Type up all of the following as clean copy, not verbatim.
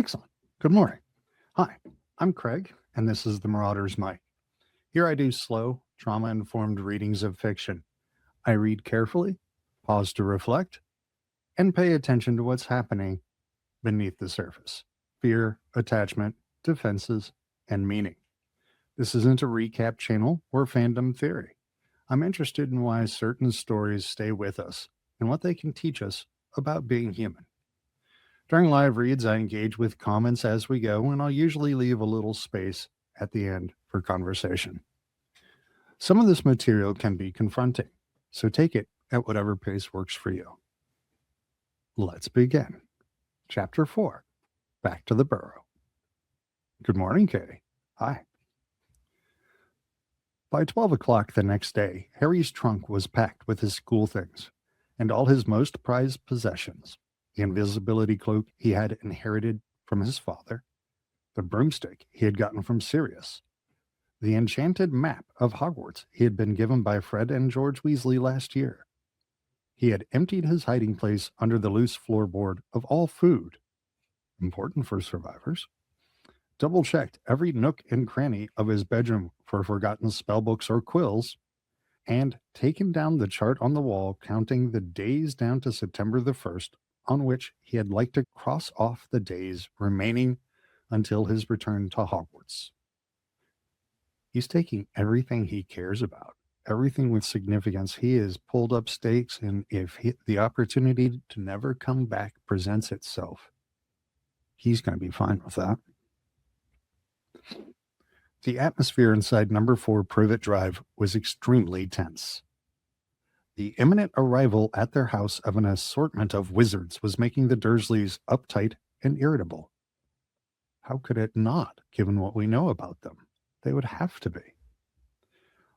Excellent. Good morning. Hi, I'm Craig, and this is the Marauder's Mic. Here I do slow, trauma-informed readings of fiction. I read carefully, pause to reflect, and pay attention to what's happening beneath the surface. Fear, attachment, defenses, and meaning. This isn't a recap channel or fandom theory. I'm interested in why certain stories stay with us and what they can teach us about being human. During live reads, I engage with comments as we go, and I'll usually leave a little space at the end for conversation. Some of this material can be confronting, so take it at whatever pace works for you. Let's begin. Chapter 4, Back to the Burrow. Good morning, Katie. Hi. By 12 o'clock the next day, Harry's trunk was packed with his school things and all his most prized possessions. The invisibility cloak he had inherited from his father, the broomstick he had gotten from Sirius, the enchanted map of Hogwarts he had been given by Fred and George Weasley last year. He had emptied his hiding place under the loose floorboard of all food, important for survivors, double-checked every nook and cranny of his bedroom for forgotten spellbooks or quills, and taken down the chart on the wall counting the days down to September the 1st, on which he had liked to cross off the days remaining until his return to Hogwarts. He's taking everything he cares about, everything with significance. He has pulled up stakes, and if the opportunity to never come back presents itself, he's going to be fine with that. The atmosphere inside number 4 Privet Drive was extremely tense. The imminent arrival at their house of an assortment of wizards was making the Dursleys uptight and irritable. How could it not, given what we know about them? They would have to be.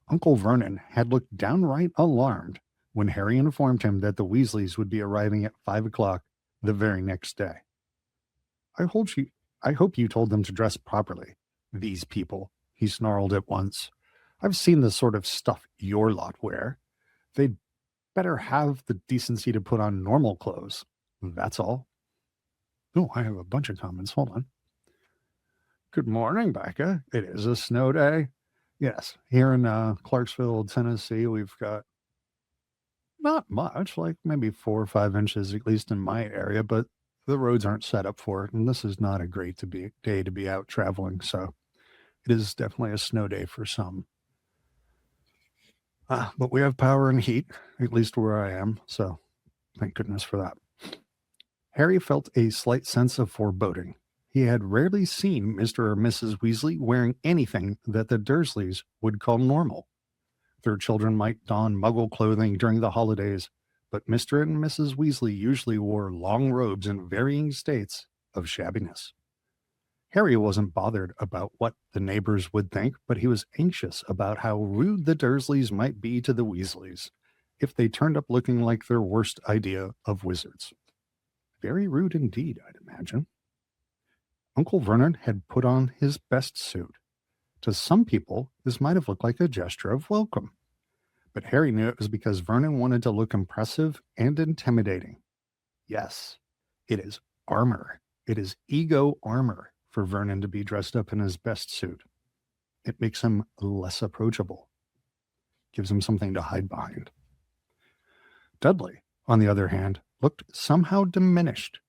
Uncle Vernon had looked downright alarmed when Harry informed him that the Weasleys would be arriving at 5 o'clock the very next day. I hope you told them to dress properly. These people, he snarled at once. I've seen the sort of stuff your lot wear. They'd better have the decency to put on normal clothes. That's all. Oh, I have a bunch of comments. Hold on. Good morning, Becca. It is a snow day. Yes, here in Clarksville, Tennessee, we've got not much, like maybe 4 or 5 inches, at least in my area, but the roads aren't set up for it, and this is not a great day to be out traveling, so it is definitely a snow day for some. But we have power and heat, at least where I am, so thank goodness for that. Harry felt a slight sense of foreboding. He had rarely seen Mr. or Mrs. Weasley wearing anything that the Dursleys would call normal. Their children might don Muggle clothing during the holidays, but Mr. and Mrs. Weasley usually wore long robes in varying states of shabbiness. Harry wasn't bothered about what the neighbors would think, but he was anxious about how rude the Dursleys might be to the Weasleys if they turned up looking like their worst idea of wizards. Very rude indeed, I'd imagine. Uncle Vernon had put on his best suit. To some people, this might have looked like a gesture of welcome, but Harry knew it was because Vernon wanted to look impressive and intimidating. Yes, it is armor. It is ego armor for Vernon to be dressed up in his best suit. It makes him less approachable, gives him something to hide behind. Dudley, on the other hand, looked somehow diminished.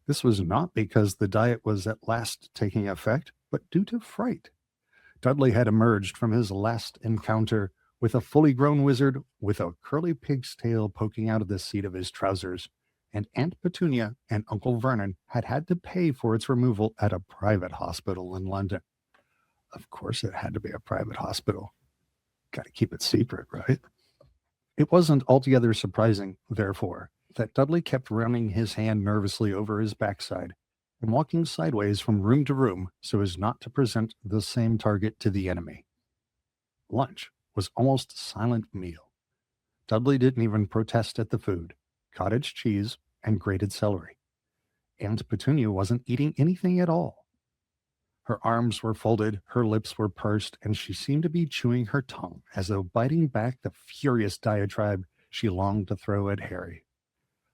This was not because the diet was at last taking effect, but due to fright. Dudley had emerged from his last encounter with a fully grown wizard with a curly pig's tail poking out of the seat of his trousers, and Aunt Petunia and Uncle Vernon had had to pay for its removal at a private hospital in London. Of course it had to be a private hospital. Got to keep it secret, right? It wasn't altogether surprising, therefore, that Dudley kept running his hand nervously over his backside and walking sideways from room to room so as not to present the same target to the enemy. Lunch was almost a silent meal. Dudley didn't even protest at the food. Cottage cheese and grated celery. Aunt Petunia wasn't eating anything at all. Her arms were folded, her lips were pursed, and she seemed to be chewing her tongue as though biting back the furious diatribe she longed to throw at Harry.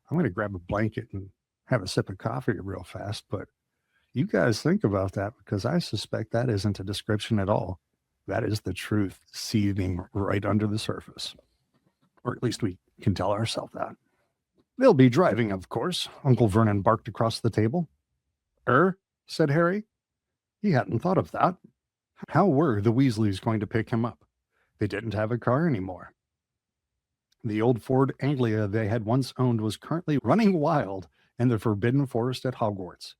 I'm going to grab a blanket and have a sip of coffee real fast, but You guys think about that because I suspect that isn't a description at all. That is the truth seething right under the surface. Or at least we can tell ourselves that. They'll be driving, of course, Uncle Vernon barked across the table. Said Harry. He hadn't thought of that. How were the Weasleys going to pick him up? They didn't have a car anymore. The old Ford Anglia they had once owned was currently running wild in the Forbidden Forest at Hogwarts.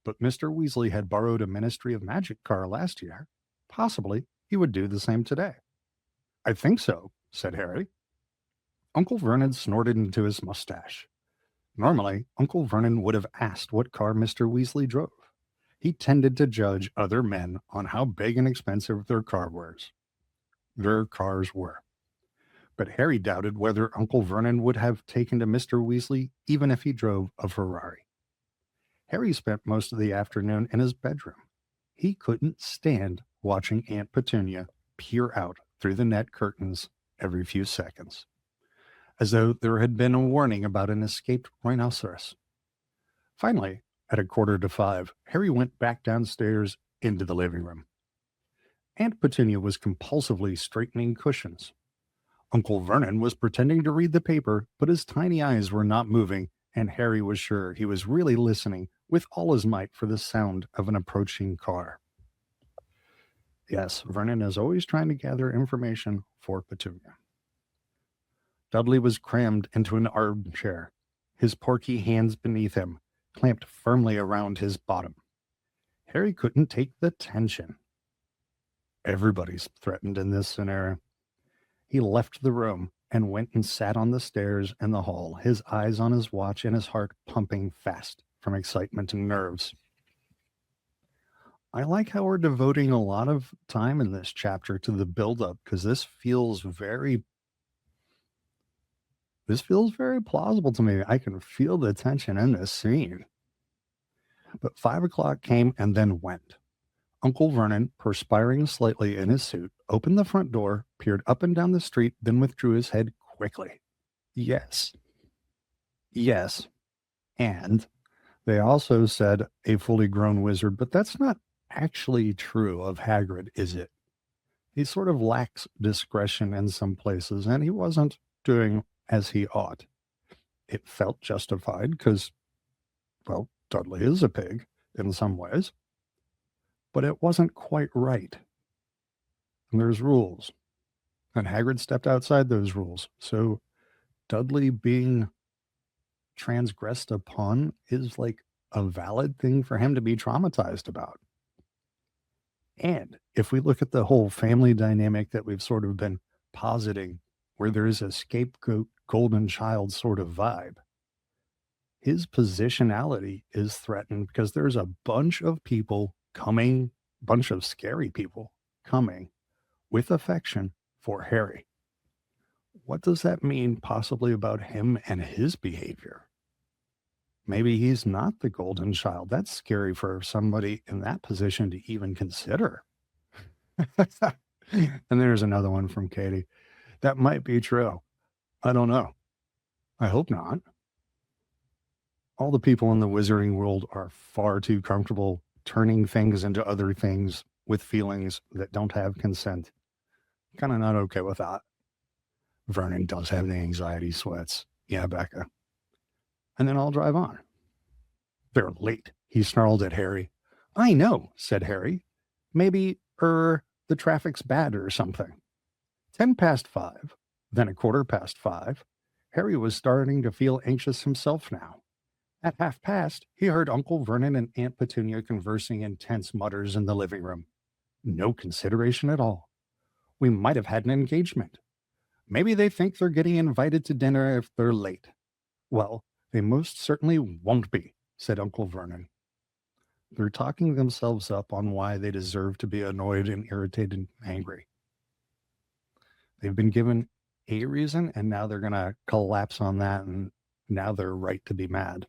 But Mr. Weasley had borrowed a Ministry of Magic car last year. Possibly he would do the same today. I think so, said Harry. Uncle Vernon snorted into his mustache. Normally, Uncle Vernon would have asked what car Mr. Weasley drove. He tended to judge other men on how big and expensive their cars were. But Harry doubted whether Uncle Vernon would have taken to Mr. Weasley even if he drove a Ferrari. Harry spent most of the afternoon in his bedroom. He couldn't stand watching Aunt Petunia peer out through the net curtains every few seconds, as though there had been a warning about an escaped rhinoceros. Finally, at 4:45, Harry went back downstairs into the living room. Aunt Petunia was compulsively straightening cushions. Uncle Vernon was pretending to read the paper, but his tiny eyes were not moving, and Harry was sure he was really listening with all his might for the sound of an approaching car. Yes, Vernon is always trying to gather information for Petunia. Dudley was crammed into an armchair, his porky hands beneath him, clamped firmly around his bottom. Harry couldn't take the tension. Everybody's threatened in this scenario. He left the room and went and sat on the stairs in the hall, his eyes on his watch and his heart pumping fast from excitement and nerves. I like how we're devoting a lot of time in this chapter to the buildup, because this feels very plausible to me. I can feel the tension in this scene. But 5 o'clock came and then went. Uncle Vernon, perspiring slightly in his suit, opened the front door, peered up and down the street, then withdrew his head quickly. Yes. And they also said a fully grown wizard, but that's not actually true of Hagrid, is it? He sort of lacks discretion in some places, and he wasn't doing as he ought. It felt justified because, well, Dudley is a pig in some ways, but it wasn't quite right. And there's rules, and Hagrid stepped outside those rules. So Dudley being transgressed upon is like a valid thing for him to be traumatized about. And if we look at the whole family dynamic that we've sort of been positing, where there is a scapegoat golden child sort of vibe, his positionality is threatened because there's a bunch of people coming, bunch of scary people coming with affection for Harry. What does that mean possibly about him and his behavior? Maybe he's not the golden child. That's scary for somebody in that position to even consider. And there's another one from Katie. That might be true. I don't know. I hope not. All the people in the wizarding world are far too comfortable turning things into other things with feelings that don't have consent. Kind of not okay with that. Vernon does have the anxiety sweats. Yeah, Becca. And then I'll drive on. They're late, he snarled at Harry. I know, said Harry. Maybe, the traffic's bad or something. 5:10, then 5:15. Harry was starting to feel anxious himself now. At 5:30, he heard Uncle Vernon and Aunt Petunia conversing in tense mutters in the living room. No consideration at all. We might have had an engagement. Maybe they think they're getting invited to dinner if they're late. Well, they most certainly won't be, said Uncle Vernon. They're talking themselves up on why they deserve to be annoyed and irritated and angry. They've been given a reason, and now they're going to collapse on that, and now they're right to be mad.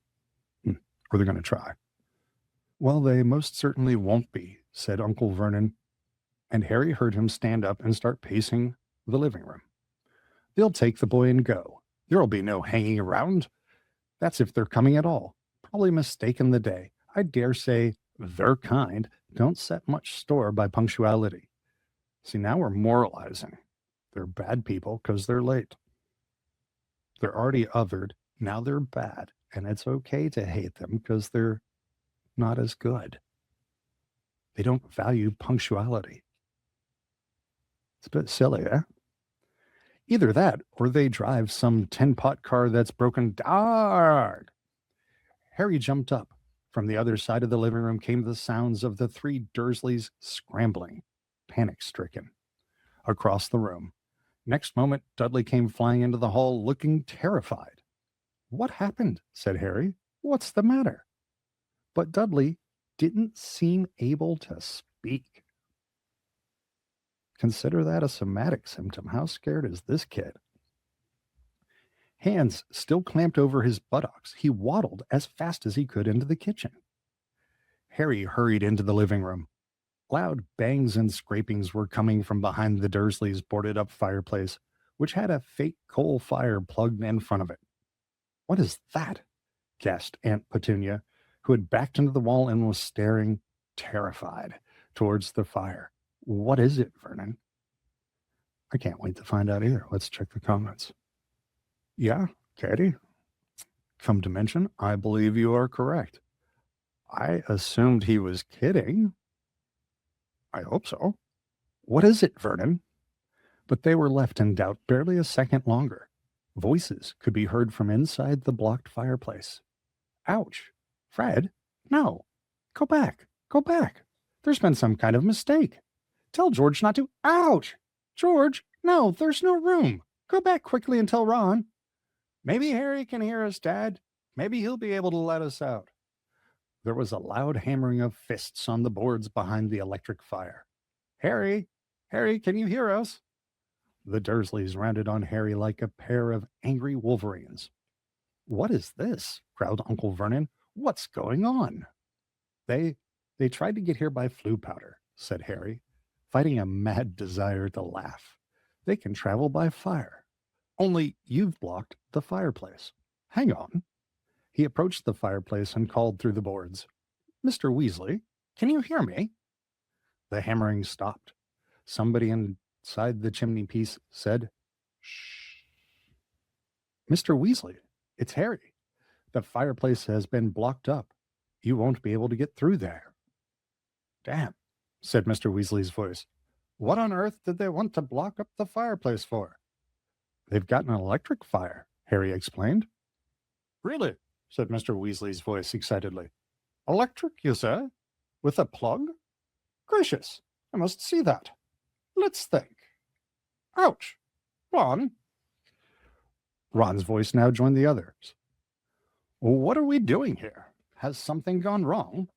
Or they're going to try. Well, they most certainly won't be, said Uncle Vernon, and Harry heard him stand up and start pacing the living room. They'll take the boy and go. There'll be no hanging around. That's if they're coming at all. Probably mistaken the day. I dare say Their kind don't set much store by punctuality. See, now we're moralizing. They're bad people because they're late. They're already othered. Now they're bad. And it's okay to hate them because they're not as good. They don't value punctuality. It's a bit silly, eh? Either that, or they drive some tin-pot car that's broken down. Harry jumped up. From the other side of the living room came the sounds of the three Dursleys scrambling, panic-stricken, across the room. Next moment, Dudley came flying into the hall, looking terrified. "What happened?" said Harry. "What's the matter?" But Dudley didn't seem able to speak. Consider that a somatic symptom. How scared is this kid? Hands still clamped over his buttocks, he waddled as fast as he could into the kitchen. Harry hurried into the living room. Loud bangs and scrapings were coming from behind the Dursleys' boarded-up fireplace, which had a fake coal fire plugged in front of it. "What is that?" gasped Aunt Petunia, who had backed into the wall and was staring, terrified, towards the fire. "What is it, Vernon?" I can't wait to find out either. Let's check the comments. Yeah, Katie, come to mention, I believe you are correct. I assumed he was kidding. I hope so. What is it, Vernon? But they were left in doubt barely a second longer. Voices could be heard from inside the blocked fireplace. Ouch. Fred? No. Go back. Go back. There's been some kind of mistake. Tell George not to. Ouch! George, no, there's no room. Go back quickly and tell Ron. Maybe Harry can hear us, Dad. Maybe he'll be able to let us out. There was a loud hammering of fists on the boards behind the electric fire. Harry, can you hear us? The Dursleys rounded on Harry like a pair of angry wolverines. What is this? Growled Uncle Vernon. What's going on? They tried to get here by flue powder, said Harry, fighting a mad desire to laugh. They can travel by fire. Only you've blocked the fireplace. Hang on. He approached the fireplace and called through the boards. Mr. Weasley, can you hear me? The hammering stopped. Somebody inside the chimney piece said, "Shh." Mr. Weasley, it's Harry. The fireplace has been blocked up. You won't be able to get through there. Damn, said Mr. Weasley's voice. What on earth did they want to block up the fireplace for? They've got an electric fire, Harry explained. Really? Said Mr. Weasley's voice excitedly. Electric, you say? With a plug? Gracious, I must see that. Let's think. Ouch. Ron? Ron's voice now joined the others. What are we doing here? Has something gone wrong?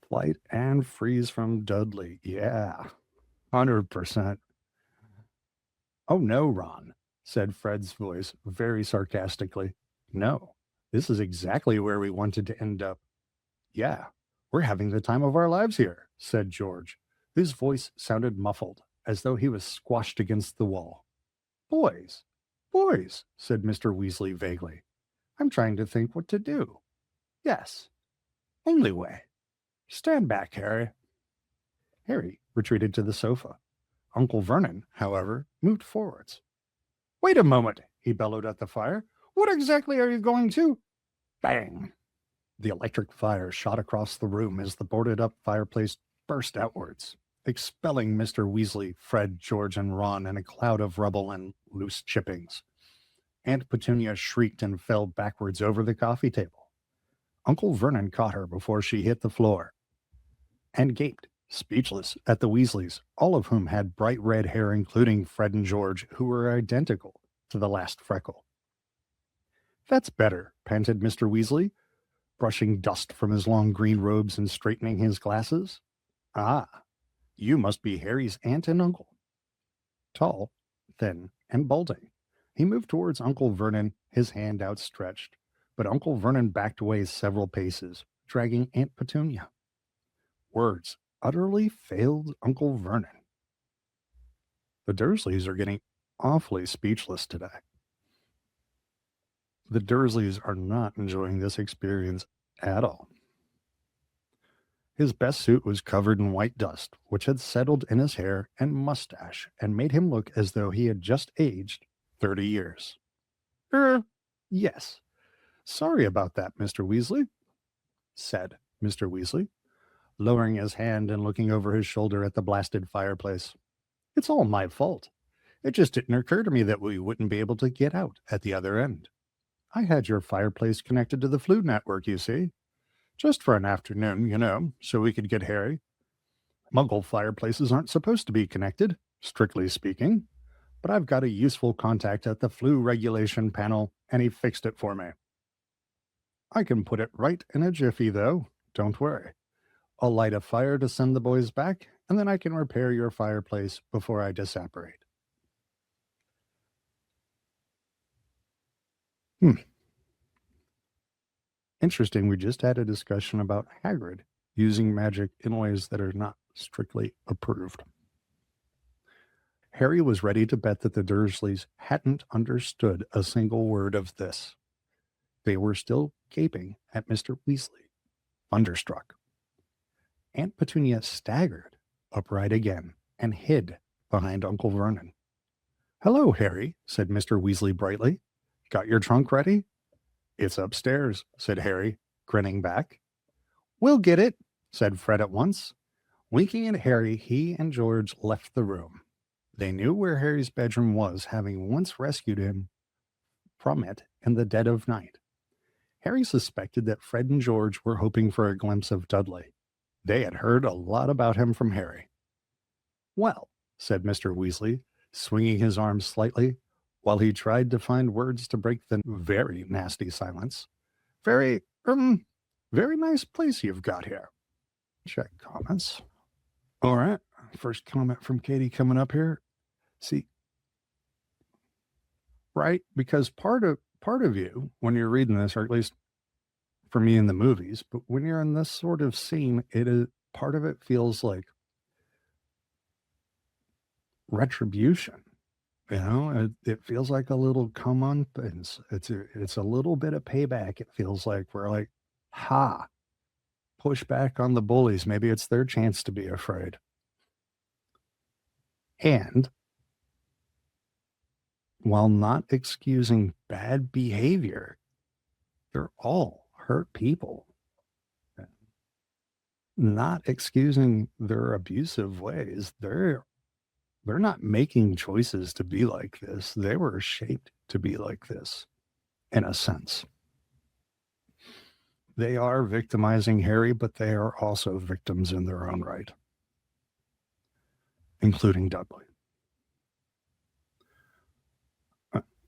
Flight and freeze from Dudley. Yeah, 100%. Oh no, Ron, said Fred's voice very sarcastically. No, this is exactly where we wanted to end up. Yeah, we're having the time of our lives here, said George. His voice sounded muffled, as though he was squashed against the wall. Boys, said Mr. Weasley vaguely. I'm trying to think what to do. Yes, only way. Stand back, Harry. Harry retreated to the sofa. Uncle Vernon, however, moved forwards. Wait a moment, he bellowed at the fire. What exactly are you going to? Bang! The electric fire shot across the room as the boarded-up fireplace burst outwards, expelling Mr. Weasley, Fred, George, and Ron in a cloud of rubble and loose chippings. Aunt Petunia shrieked and fell backwards over the coffee table. Uncle Vernon caught her before she hit the floor and gaped, speechless, at the Weasleys, all of whom had bright red hair, including Fred and George, who were identical to the last freckle. That's better, panted Mr. Weasley, brushing dust from his long green robes and straightening his glasses. Ah, you must be Harry's aunt and uncle. Tall, thin, and balding. He moved towards Uncle Vernon, his hand outstretched, but Uncle Vernon backed away several paces, dragging Aunt Petunia. Words utterly failed Uncle Vernon. The Dursleys are getting awfully speechless today. The Dursleys are not enjoying this experience at all. His best suit was covered in white dust, which had settled in his hair and mustache and made him look as though he had just aged 30 years. Yes. Sorry about that, Mr. Weasley, said Mr. Weasley, lowering his hand and looking over his shoulder at the blasted fireplace. It's all my fault. It just didn't occur to me that we wouldn't be able to get out at the other end. I had your fireplace connected to the Flu network, you see. Just for an afternoon, so we could get Harry. Muggle fireplaces aren't supposed to be connected, strictly speaking, but I've got a useful contact at the Flu regulation panel, and he fixed it for me. I can put it right in a jiffy, though. Don't worry. I'll light a fire to send the boys back, and then I can repair your fireplace before I disapparate. Interesting, we just had a discussion about Hagrid using magic in ways that are not strictly approved. Harry was ready to bet that the Dursleys hadn't understood a single word of this. They were still gaping at Mr. Weasley, thunderstruck. Aunt Petunia staggered upright again and hid behind Uncle Vernon. Hello, Harry, said Mr. Weasley brightly. Got your trunk ready? It's upstairs, said Harry, grinning back. We'll get it, said Fred at once. Winking at Harry, he and George left the room. They knew where Harry's bedroom was, having once rescued him from it in the dead of night. Harry suspected that Fred and George were hoping for a glimpse of Dudley. They had heard a lot about him from Harry. Well, said Mr. Weasley, swinging his arms slightly, while he tried to find words to break the very nasty silence. Very nice place you've got here. Check comments. All right, first comment from Katie coming up here. See, right? Because part of you, when you're reading this, or at least for me in the movies, but when you're in this sort of scene, part of it feels like retribution. It feels like a little come on things. It's a little bit of payback. It feels like we're like, push back on the bullies. Maybe it's their chance to be afraid. And while not excusing bad behavior, they're all hurt people. Not excusing their abusive ways. They're not making choices to be like this. They were shaped to be like this, in a sense. They are victimizing Harry, but they are also victims in their own right, including Dudley.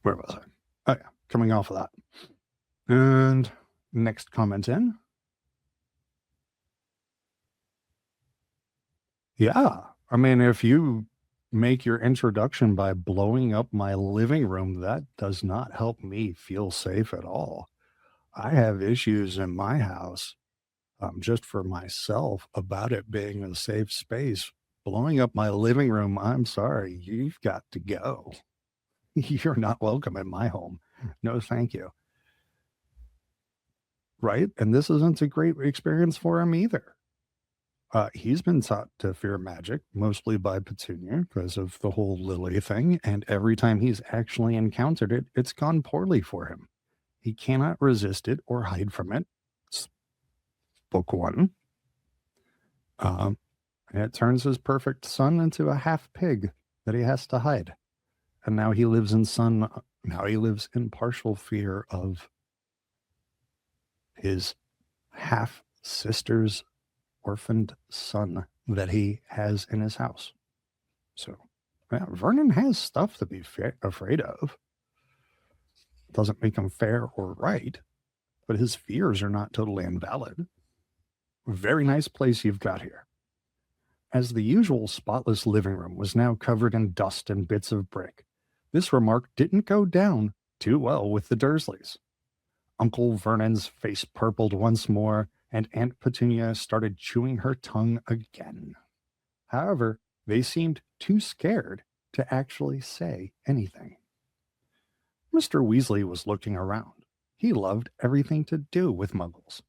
Where was I? Oh, yeah, coming off of that. And next comment in. Yeah, I mean, if you make your introduction by blowing up my living room, that does not help me feel safe at all. I have issues in my house, just for myself, about it being a safe space. Blowing up my living room, I'm sorry, you've got to go. You're not welcome in my home. No, thank you. Right? And this isn't a great experience for him either. He's been taught to fear magic, mostly by Petunia, because of the whole Lily thing, and every time he's actually encountered it, it's gone poorly for him. He cannot resist it or hide from it. It's book one. And it turns his perfect son into a half pig that he has to hide. And now he lives in partial fear of his half sister's orphaned son that he has in his house. So, yeah, Vernon has stuff to be afraid of. Doesn't make him fair or right, but his fears are not totally invalid. Very nice place you've got here. As the usual spotless living room was now covered in dust and bits of brick, this remark didn't go down too well with the Dursleys. Uncle Vernon's face purpled once more, and Aunt Petunia started chewing her tongue again. However, they seemed too scared to actually say anything. Mr. Weasley was looking around. He loved everything to do with Muggles.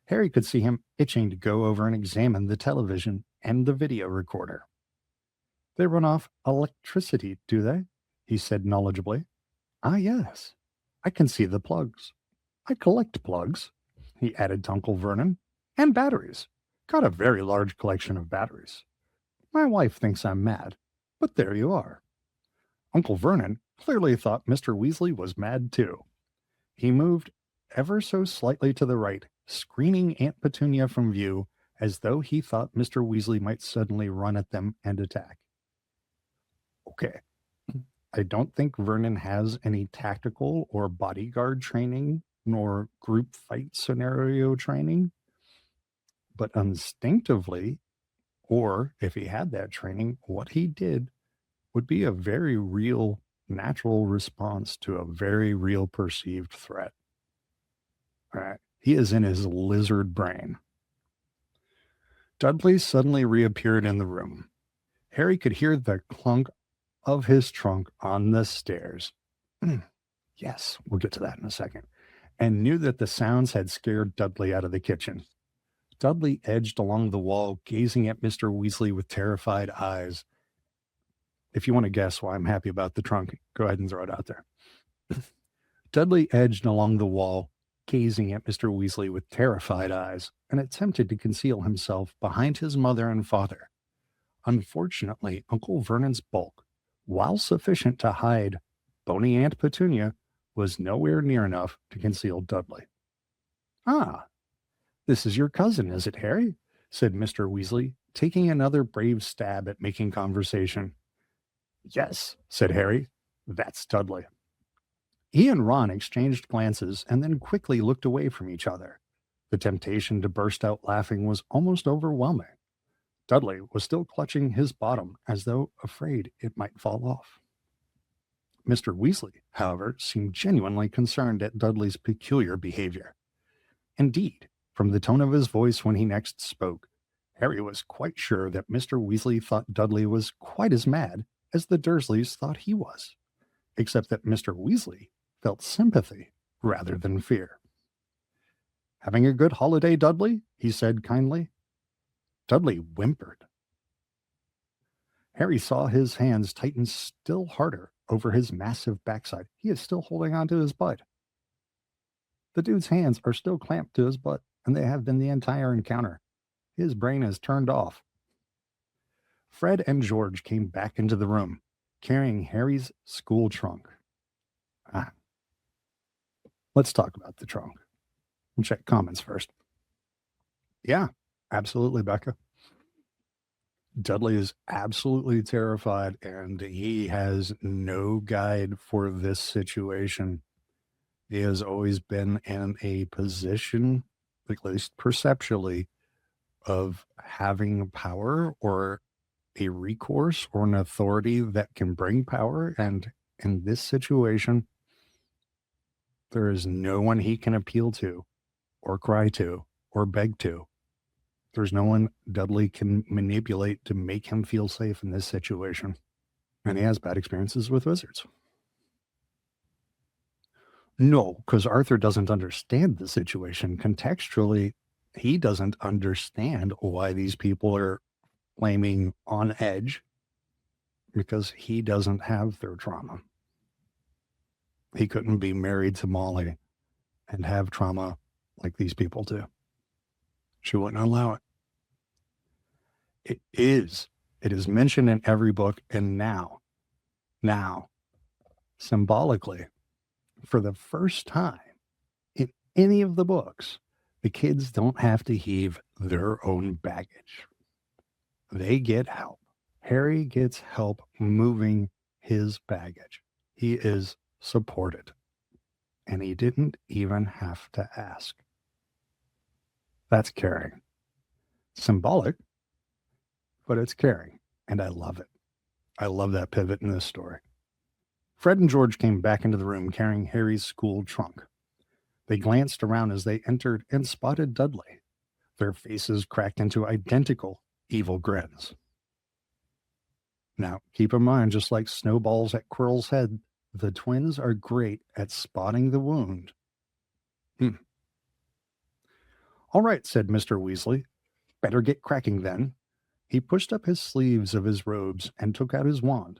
Harry could see him itching to go over and examine the television and the video recorder. They run off electricity, do they? He said knowledgeably. Ah, yes. I can see the plugs. I collect plugs, he added to Uncle Vernon, and batteries. Got a very large collection of batteries. My wife thinks I'm mad, but there you are. Uncle Vernon clearly thought Mr. Weasley was mad too. He moved ever so slightly to the right, screening Aunt Petunia from view as though he thought Mr. Weasley might suddenly run at them and attack. Okay. I don't think Vernon has any tactical or bodyguard training, nor group fight scenario training. But instinctively, or if he had that training, what he did would be a very real, natural response to a very real perceived threat. All right. He is in his lizard brain. Dudley suddenly reappeared in the room. Harry could hear the clunk of his trunk on the stairs. Yes, we'll get to that in a second. And knew that the sounds had scared Dudley out of the kitchen. Dudley edged along the wall, gazing at Mr. Weasley with terrified eyes. If you want to guess why I'm happy about the trunk, go ahead and throw it out there. Dudley edged along the wall, gazing at Mr. Weasley with terrified eyes, and attempted to conceal himself behind his mother and father. Unfortunately, Uncle Vernon's bulk, while sufficient to hide bony Aunt Petunia, was nowhere near enough to conceal Dudley. Ah, this is your cousin, is it, Harry? Said Mr. Weasley, taking another brave stab at making conversation. Yes, said Harry. That's Dudley. He and Ron exchanged glances and then quickly looked away from each other. The temptation to burst out laughing was almost overwhelming. Dudley was still clutching his bottom as though afraid it might fall off. Mr. Weasley, however, seemed genuinely concerned at Dudley's peculiar behavior. Indeed, from the tone of his voice when he next spoke, Harry was quite sure that Mr. Weasley thought Dudley was quite as mad as the Dursleys thought he was, except that Mr. Weasley felt sympathy rather than fear. Having a good holiday, Dudley? He said kindly. Dudley whimpered. Harry saw his hands tighten still harder over his massive backside. He is still holding on to his butt. The dude's hands are still clamped to his butt, and they have been the entire encounter. His brain is turned off. Fred and George came back into the room, carrying Harry's school trunk. Let's talk about the trunk. We'll check comments first. Yeah, absolutely, Becca. Dudley is absolutely terrified, and he has no guide for this situation. He has always been in a position, at least perceptually, of having power or a recourse or an authority that can bring power. And in this situation, there is no one he can appeal to or cry to or beg to. There's no one Dudley can manipulate to make him feel safe in this situation. And he has bad experiences with wizards. No, because Arthur doesn't understand the situation. Contextually, he doesn't understand why these people are flaming on edge, because he doesn't have their trauma. He couldn't be married to Molly and have trauma like these people do. She wouldn't allow it. It is mentioned in every book, and now, symbolically, for the first time in any of the books, the kids don't have to heave their own baggage. They get help. Harry gets help moving his baggage. He is supported. And he didn't even have to ask. That's caring. Symbolic, but it's caring. And I love it. I love that pivot in this story. Fred and George came back into the room carrying Harry's school trunk. They glanced around as they entered and spotted Dudley. Their faces cracked into identical evil grins. Now, keep in mind, just like snowballs at Quirrell's head, the twins are great at spotting the wound. All right, said Mr. Weasley. Better get cracking then. He pushed up his sleeves of his robes and took out his wand.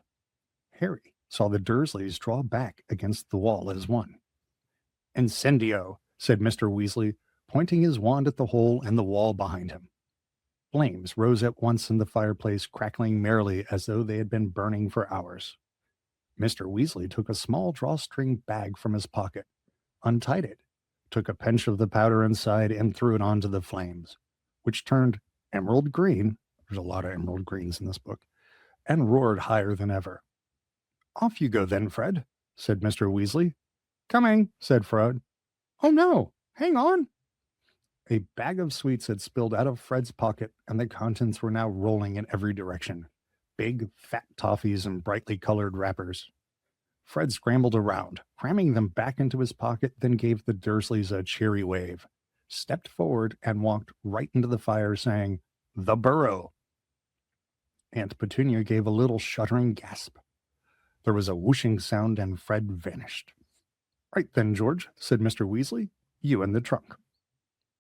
Harry saw the Dursleys draw back against the wall as one. Incendio, said Mr. Weasley, pointing his wand at the hole in the wall behind him. Flames rose at once in the fireplace, crackling merrily as though they had been burning for hours. Mr. Weasley took a small drawstring bag from his pocket, untied it, took a pinch of the powder inside, and threw it onto the flames, which turned emerald green. There's a lot of emerald greens in this book, and roared higher than ever. Off you go then, Fred, said Mr. Weasley. Coming, said Fred. Oh no, hang on. A bag of sweets had spilled out of Fred's pocket, and the contents were now rolling in every direction. Big, fat toffees and brightly colored wrappers. Fred scrambled around, cramming them back into his pocket, then gave the Dursleys a cheery wave, stepped forward, and walked right into the fire, saying, "The Burrow." Aunt Petunia gave a little shuddering gasp. There was a whooshing sound, and Fred vanished. Right then, George, said Mr. Weasley, you in the trunk.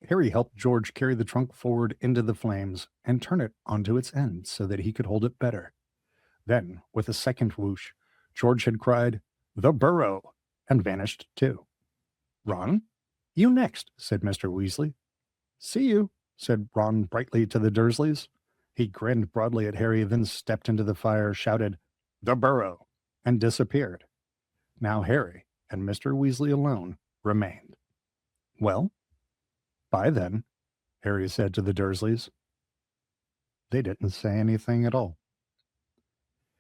Harry helped George carry the trunk forward into the flames and turn it onto its end so that he could hold it better. Then, with a second whoosh, George had cried, "The Burrow," and vanished too. Ron, you next, said Mr. Weasley. See you, said Ron brightly to the Dursleys. He grinned broadly at Harry, then stepped into the fire, shouted, "The Burrow," and disappeared. Now Harry and Mr. Weasley alone remained. Well, bye then, Harry said to the Dursleys. They didn't say anything at all.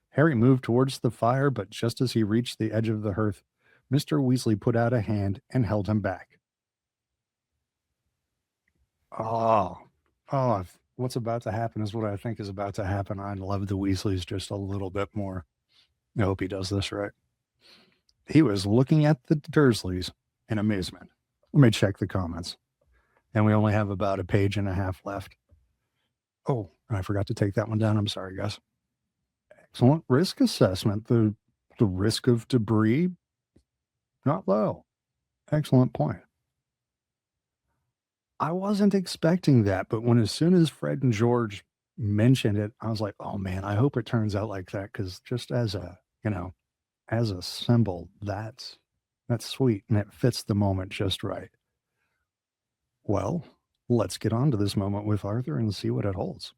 Harry moved towards the fire, but just as he reached the edge of the hearth, Mr. Weasley put out a hand and held him back. What's about to happen is what I think is about to happen. I love the Weasleys just a little bit more. I hope he does this right. He was looking at the Dursleys in amazement. Let me check the comments. And we only have about a page and a half left. Oh, I forgot to take that one down. I'm sorry, guys. Excellent risk assessment. The risk of debris, not low. Excellent point. I wasn't expecting that, but as soon as Fred and George mentioned it, I was like, oh man, I hope it turns out like that, because just as a symbol, that's sweet, and it fits the moment just right. Well, let's get on to this moment with Arthur and see what it holds.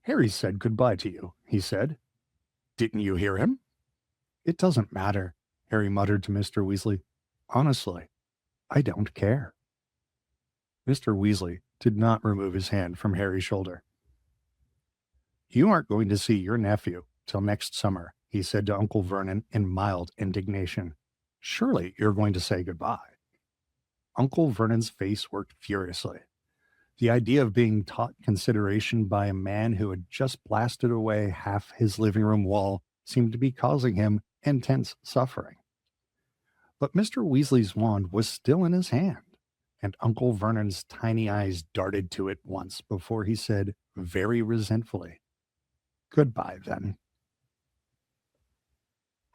Harry said goodbye to you, he said. Didn't you hear him? It doesn't matter, Harry muttered to Mr. Weasley. Honestly, I don't care. Mr. Weasley did not remove his hand from Harry's shoulder. You aren't going to see your nephew till next summer, he said to Uncle Vernon in mild indignation. Surely you're going to say goodbye. Uncle Vernon's face worked furiously. The idea of being taught consideration by a man who had just blasted away half his living room wall seemed to be causing him intense suffering. But Mr. Weasley's wand was still in his hand, and Uncle Vernon's tiny eyes darted to it once before he said very resentfully, Goodbye, then.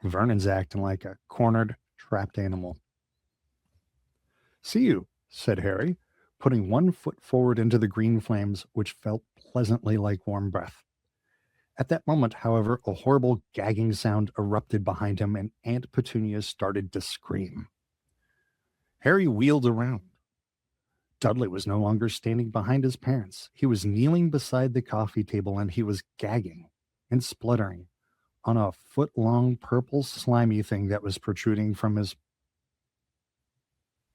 Vernon's acting like a cornered, trapped animal. See you, said Harry, putting one foot forward into the green flames, which felt pleasantly like warm breath. At that moment, however, a horrible gagging sound erupted behind him, and Aunt Petunia started to scream. Harry wheeled around. Dudley was no longer standing behind his parents. He was kneeling beside the coffee table, and he was gagging and spluttering on a foot-long purple slimy thing that was protruding from his...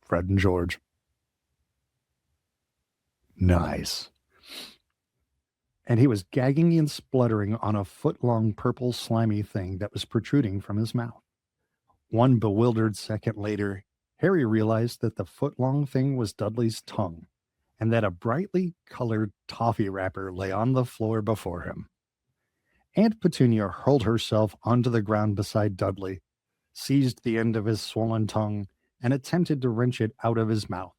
Fred and George. Nice. And he was gagging and spluttering on a foot-long purple slimy thing that was protruding from his mouth. One bewildered second later, Harry realized that the foot-long thing was Dudley's tongue, and that a brightly colored toffee wrapper lay on the floor before him. Aunt Petunia hurled herself onto the ground beside Dudley, seized the end of his swollen tongue, and attempted to wrench it out of his mouth.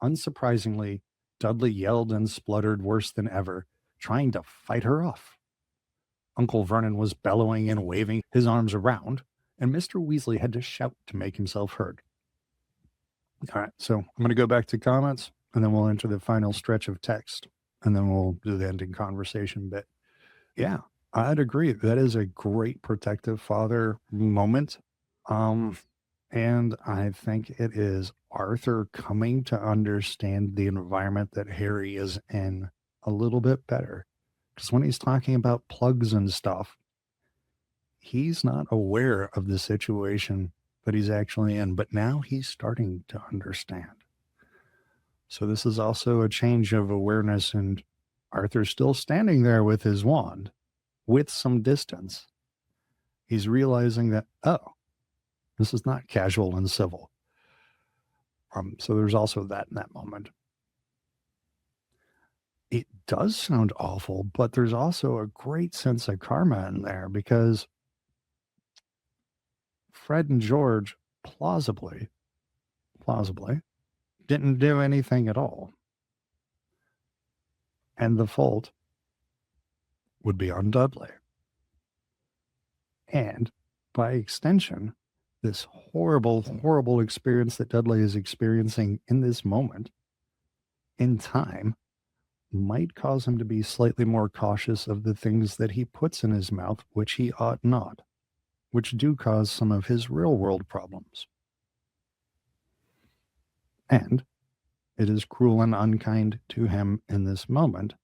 Unsurprisingly, Dudley yelled and spluttered worse than ever, trying to fight her off. Uncle Vernon was bellowing and waving his arms around, and Mr. Weasley had to shout to make himself heard. All right, so I'm going to go back to comments. and then we'll enter the final stretch of text, and then we'll do the ending conversation bit. Yeah, I'd agree. That is a great protective father moment. And I think it is Arthur coming to understand the environment that Harry is in a little bit better. Because when he's talking about plugs and stuff, he's not aware of the situation that he's actually in, but now he's starting to understand. So this is also a change of awareness, and Arthur's still standing there with his wand with some distance. He's realizing that, oh, this is not casual and civil. So there's also that in that moment. It does sound awful, but there's also a great sense of karma in there, because Fred and George plausibly didn't do anything at all. And the fault would be on Dudley. And by extension, this horrible, horrible experience that Dudley is experiencing in this moment in time might cause him to be slightly more cautious of the things that he puts in his mouth, which he ought not, which do cause some of his real world problems. And it is cruel and unkind to him in this moment.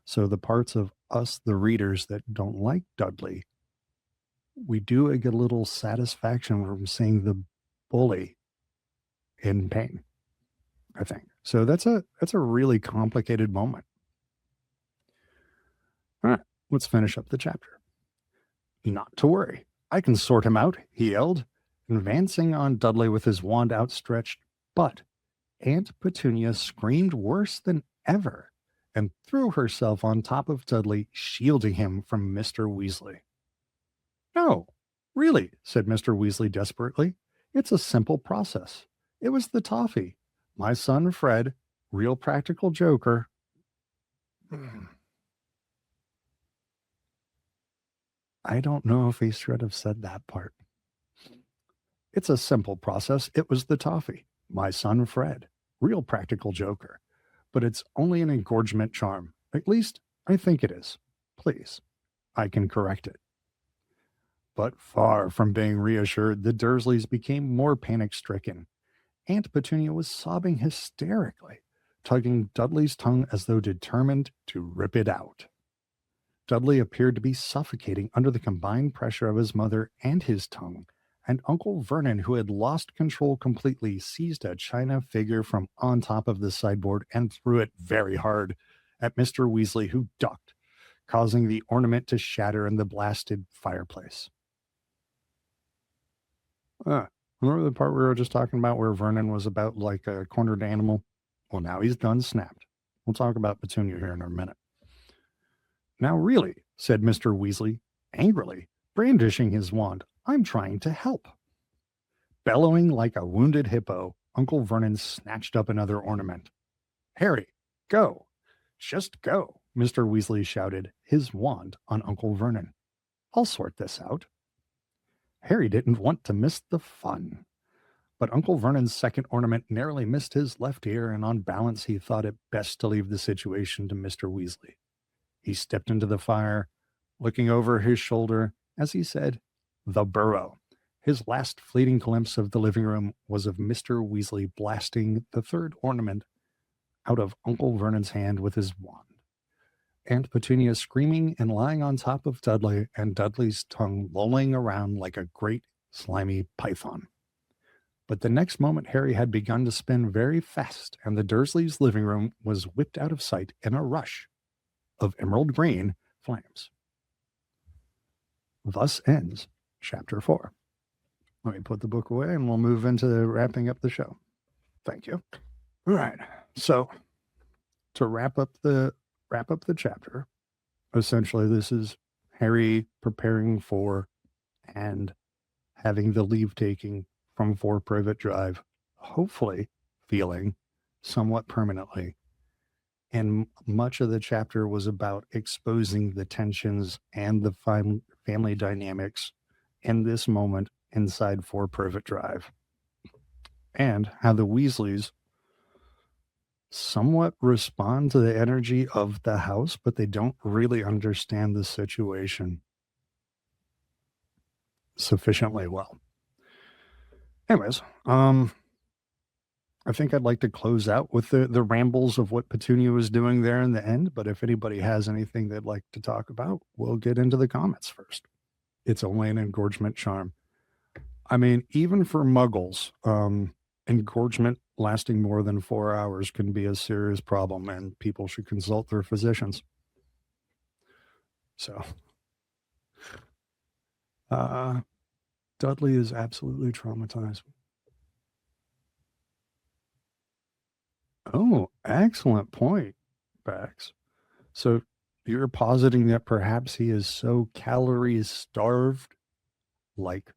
So the parts of us, the readers, that don't like Dudley, we do get a little satisfaction from seeing the bully in pain, I think. So that's a really complicated moment. All right, let's finish up the chapter. Not to worry. I can sort him out, he yelled, advancing on Dudley with his wand outstretched. But Aunt Petunia screamed worse than ever and threw herself on top of Dudley, shielding him from Mr. Weasley. No, really, said Mr. Weasley desperately. It's a simple process. It was the toffee. My son Fred, real practical joker. I don't know if he should have said that part. It's a simple process. It was the toffee. My son Fred, real practical joker. But it's only an engorgement charm. At least, I think it is. Please, I can correct it. But far from being reassured, the Dursleys became more panic-stricken. Aunt Petunia was sobbing hysterically, tugging Dudley's tongue as though determined to rip it out. Dudley appeared to be suffocating under the combined pressure of his mother and his tongue, and Uncle Vernon, who had lost control completely, seized a china figure from on top of the sideboard and threw it very hard at Mr. Weasley, who ducked, causing the ornament to shatter in the blasted fireplace. Remember the part we were just talking about where Vernon was about like a cornered animal? Well, now he's done snapped. We'll talk about Petunia here in a minute. Now, really, said Mr. Weasley, angrily, brandishing his wand, I'm trying to help. Bellowing like a wounded hippo, Uncle Vernon snatched up another ornament. Harry, go. Just go, Mr. Weasley shouted, his wand on Uncle Vernon. I'll sort this out. Harry didn't want to miss the fun. But Uncle Vernon's second ornament narrowly missed his left ear, and on balance he thought it best to leave the situation to Mr. Weasley. He stepped into the fire, looking over his shoulder as he said, the Burrow. His last fleeting glimpse of the living room was of Mr. Weasley blasting the third ornament out of Uncle Vernon's hand with his wand. Aunt Petunia screaming and lying on top of Dudley, and Dudley's tongue lolling around like a great slimy python. But the next moment Harry had begun to spin very fast, and the Dursleys' living room was whipped out of sight in a rush of emerald green flames. Thus ends Chapter 4. Let me put the book away and we'll move into wrapping up the show. Thank you. All right. So to wrap up the chapter, essentially this is Harry preparing for and having the leave taking from 4 Privet Drive, hopefully feeling somewhat permanently. And much of the chapter was about exposing the tensions and the family dynamics in this moment inside 4 Privet Drive, and how the Weasleys somewhat respond to the energy of the house, but they don't really understand the situation sufficiently well. Anyways, I think I'd like to close out with the rambles of what Petunia was doing there in the end. But if anybody has anything they'd like to talk about, we'll get into the comments first. It's only an engorgement charm. I mean, even for muggles, engorgement lasting more than 4 hours can be a serious problem, and people should consult their physicians. So, Dudley is absolutely traumatized. Oh, excellent point, Bax. So you're positing that perhaps he is so calorie starved, like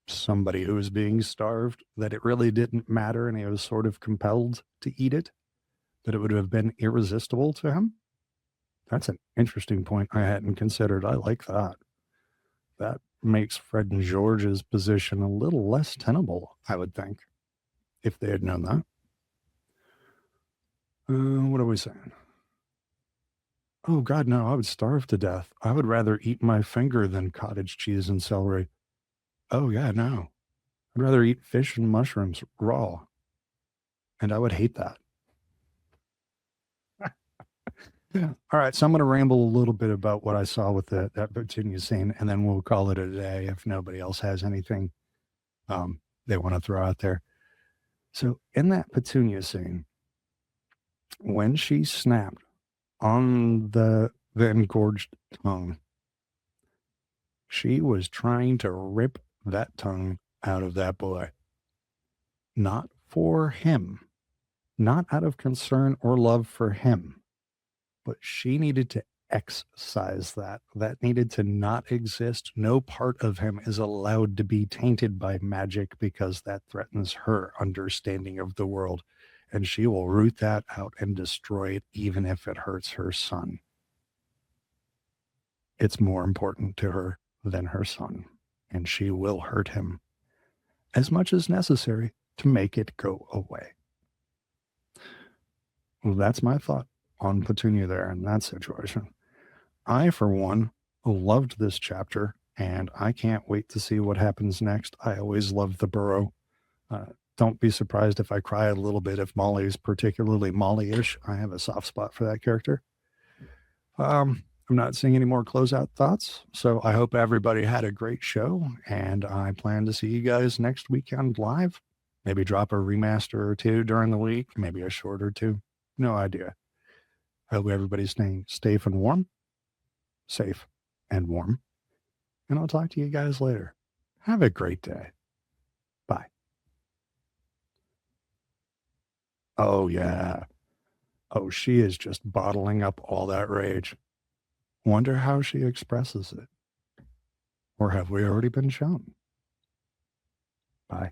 somebody who is being starved, that it really didn't matter and he was sort of compelled to eat it, that it would have been irresistible to him? That's an interesting point I hadn't considered. I like that. That makes Fred and George's position a little less tenable, I would think, if they had known that. What are we saying? Oh, God, no, I would starve to death. I would rather eat my finger than cottage cheese and celery. Oh, yeah, no. I'd rather eat fish and mushrooms raw. And I would hate that. Yeah. All right, so I'm going to ramble a little bit about what I saw with that Petunia scene, and then we'll call it a day if nobody else has anything they want to throw out there. So in that Petunia scene, when she snapped on the engorged tongue, she was trying to rip that tongue out of that boy. Not for him, not out of concern or love for him, but she needed to excised that. That needed to not exist. No part of him is allowed to be tainted by magic because that threatens her understanding of the world. And she will root that out and destroy it, even if it hurts her son. It's more important to her than her son, and she will hurt him as much as necessary to make it go away. Well, that's my thought on Petunia there in that situation. I, for one, loved this chapter, and I can't wait to see what happens next. I always loved the Burrow. Don't be surprised if I cry a little bit if Molly's particularly Molly-ish. I have a soft spot for that character. I'm not seeing any more closeout thoughts, so I hope everybody had a great show, and I plan to see you guys next weekend live. Maybe drop a remaster or two during the week, maybe a short or two. No idea. I hope everybody's staying safe and warm. Safe and warm. And I'll talk to you guys later. Have a great day. Bye. Oh, yeah. Oh, she is just bottling up all that rage. Wonder how she expresses it. Or have we already been shown? Bye.